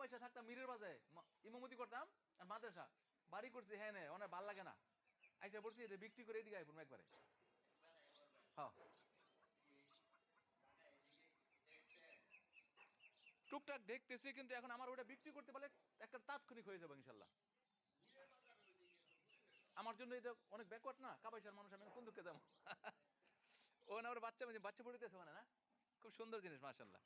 পয়সা থাকতাম মিরের বাজে ইমামতি করতাম আর মাদ্রাসা বাড়ি করছি হ্যাঁ নে অনেক ভাল লাগে না আইসা পড়ছি এটা বিক্রি করে এদিকে আইপুন একবারে হ্যাঁ টুকটাক দেখতেছি কিন্তু এখন আমার ওটা বিক্রি করতে পারলে একটা তাৎক্ষণিক হয়ে যাবে ইনশাল্লাহ আমার জন্য এটা অনেক ব্যাকওয়ার্ড না কাপাইশার মানুষ আমি কোন দুঃখে যাবো ও না ওর বাচ্চা বাচ্চা পড়িতেছে মানে না খুব সুন্দর জিনিস মাশাল্লাহ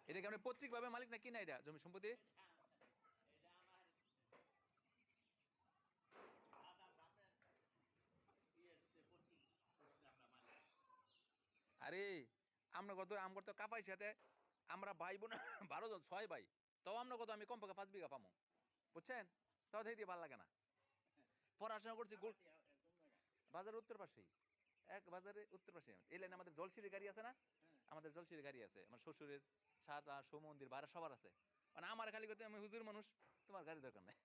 এটা কি আপনি পৈতৃক ভাবে মালিক না কিনা এটা জমি সম্পত্তি আরে আমরা কত আমার তো কাপাই সাথে আমরা ভাই বোন 12 জন 6 ভাই তাও আমরা কত আমি কমপক্ষে 5 বিঘা পামো বুঝছেন তাও দিয়ে ভালো লাগে না পড়াশোনা করছি বাজারের উত্তর পাশেই এক বাজারের উত্তর পাশে এই লাইনে আমাদের জলসিঁড়ির গাড়ি আছে না আমাদের জলসিঁড়ির গাড়ি আছে আমার শ্বশুরের সাদা সমন্দির ভাড়া সবার আছে মানে আমার খালি কথা আমি হুজুর মানুষ তোমার গাড়ি দরকার নাই